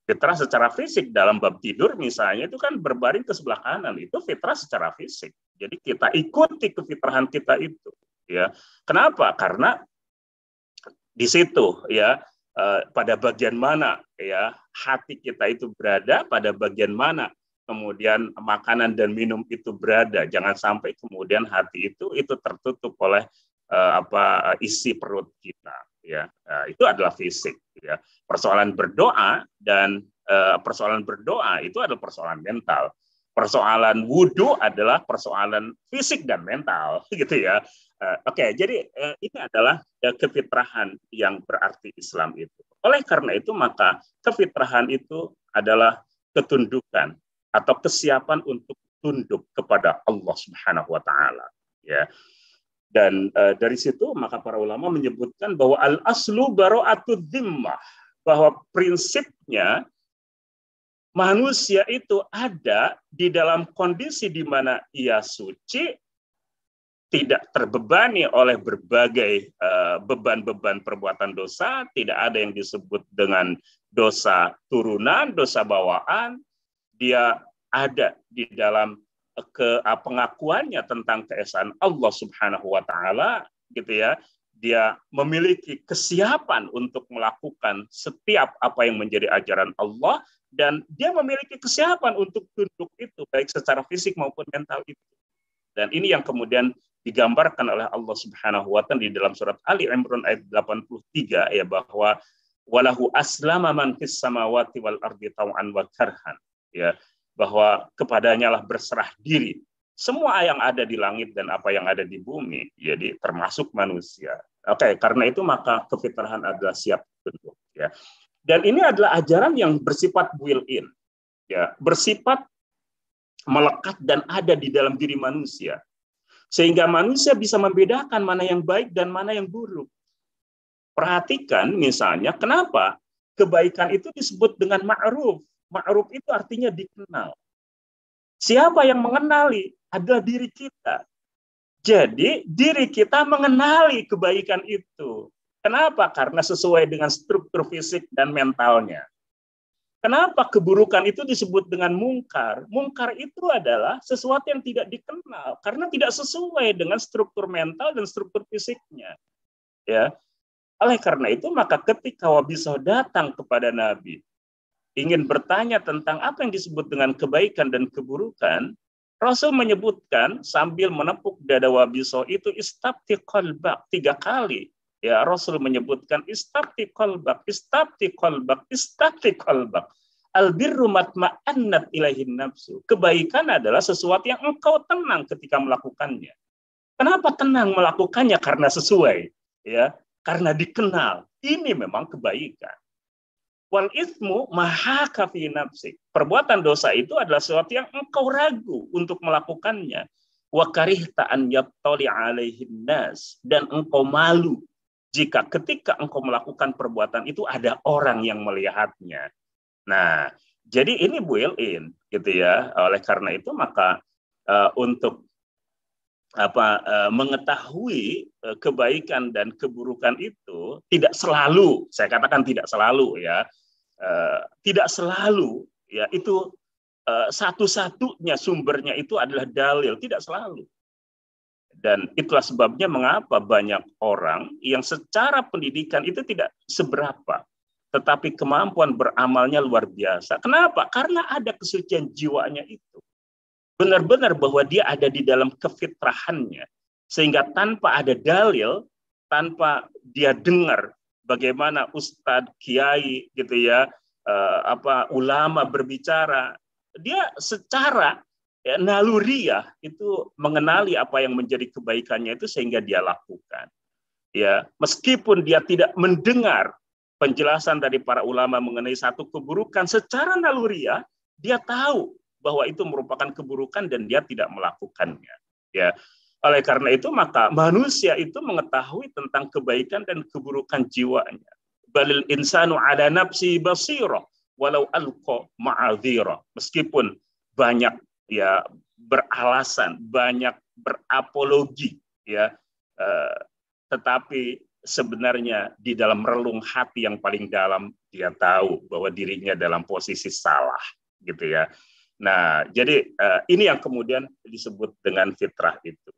Fitrah secara fisik dalam bab tidur misalnya itu kan berbaring ke sebelah kanan, itu fitrah secara fisik. Jadi kita ikuti kefitrahan kita itu, ya. Kenapa? Karena di situ, ya, pada bagian mana, ya, hati kita itu berada, pada bagian mana kemudian makanan dan minum itu berada. Jangan sampai kemudian hati itu tertutup oleh isi perut kita, ya. Itu adalah fisik, ya. Persoalan berdoa itu adalah persoalan mental. Persoalan wudhu adalah persoalan fisik dan mental, gitu ya. Oke, jadi ini adalah kefitrahan yang berarti Islam itu. Oleh karena itu maka kefitrahan itu adalah ketundukan atau kesiapan untuk tunduk kepada Allah Subhanahu wa taala, ya. Dan dari situ maka para ulama menyebutkan bahwa al-aslu bara'atud dhimmah, bahwa prinsipnya manusia itu ada di dalam kondisi di mana ia suci, tidak terbebani oleh berbagai beban-beban perbuatan dosa, tidak ada yang disebut dengan dosa turunan, dosa bawaan. Dia ada di dalam pengakuannya tentang keesaan Allah Subhanahu wa taala, gitu ya. Dia memiliki kesiapan untuk melakukan setiap apa yang menjadi ajaran Allah, dan dia memiliki kesiapan untuk tunduk itu baik secara fisik maupun mental itu. Dan ini yang kemudian digambarkan oleh Allah Subhanahu wa taala di dalam surat Ali Imran ayat 83, ya, bahwa walahu aslama man fis samawati wal ardi tau'an wa karhan, ya, bahwa kepadanya lah berserah diri semua yang ada di langit dan apa yang ada di bumi, jadi termasuk manusia. Oke, karena itu maka kefitrahan adalah siap tunduk, ya. Dan ini adalah ajaran yang bersifat built-in, ya, bersifat melekat dan ada di dalam diri manusia. Sehingga manusia bisa membedakan mana yang baik dan mana yang buruk. Perhatikan misalnya kenapa kebaikan itu disebut dengan ma'ruf. Ma'ruf itu artinya dikenal. Siapa yang mengenali? Adalah diri kita. Jadi diri kita mengenali kebaikan itu. Kenapa? Karena sesuai dengan struktur fisik dan mentalnya. Kenapa keburukan itu disebut dengan mungkar? Mungkar itu adalah sesuatu yang tidak dikenal karena tidak sesuai dengan struktur mental dan struktur fisiknya. Ya. Oleh karena itu maka ketika Wabisah datang kepada Nabi ingin bertanya tentang apa yang disebut dengan kebaikan dan keburukan, Rasul menyebutkan sambil menepuk dada Wabisah itu istabti qalbak 3 kali. Ya, Rasul menyebutkan istabti qalbak, istabti qalbak, istabti qalbak. Albirru matma'annat ilaihin nafsu. Kebaikan adalah sesuatu yang engkau tenang ketika melakukannya. Kenapa tenang melakukannya? Karena sesuai, ya, karena dikenal. Ini memang kebaikan. Wal itsmu mahaka fi nafsik. Perbuatan dosa itu adalah sesuatu yang engkau ragu untuk melakukannya. Wa karihta an yattali alaihin nas, dan engkau malu jika ketika engkau melakukan perbuatan itu ada orang yang melihatnya. Nah, jadi ini built-in, gitu ya. Oleh karena itu maka untuk mengetahui kebaikan dan keburukan itu tidak selalu, saya katakan tidak selalu, ya. Tidak selalu, ya, itu satu-satunya sumbernya itu adalah dalil, tidak selalu. Dan itulah sebabnya mengapa banyak orang yang secara pendidikan itu tidak seberapa, tetapi kemampuan beramalnya luar biasa. Kenapa? Karena ada kesucian jiwanya itu. Benar-benar bahwa dia ada di dalam kefitrahannya. Sehingga tanpa ada dalil, tanpa dia dengar bagaimana ustadz, kiai, gitu ya, ulama berbicara, dia secara naluriah itu mengenali apa yang menjadi kebaikannya itu sehingga dia lakukan. Ya, meskipun dia tidak mendengar penjelasan dari para ulama mengenai satu keburukan, secara naluriah dia tahu bahwa itu merupakan keburukan dan dia tidak melakukannya. Ya. Oleh karena itu maka manusia itu mengetahui tentang kebaikan dan keburukan jiwanya. Balil insanu ala nafsi basirah walau alqa ma'adhirah. Meskipun banyak, ya, beralasan, banyak berapologi, ya, tetapi sebenarnya di dalam relung hati yang paling dalam dia tahu bahwa dirinya dalam posisi salah, gitu ya. Nah, jadi ini yang kemudian disebut dengan fitrah itu.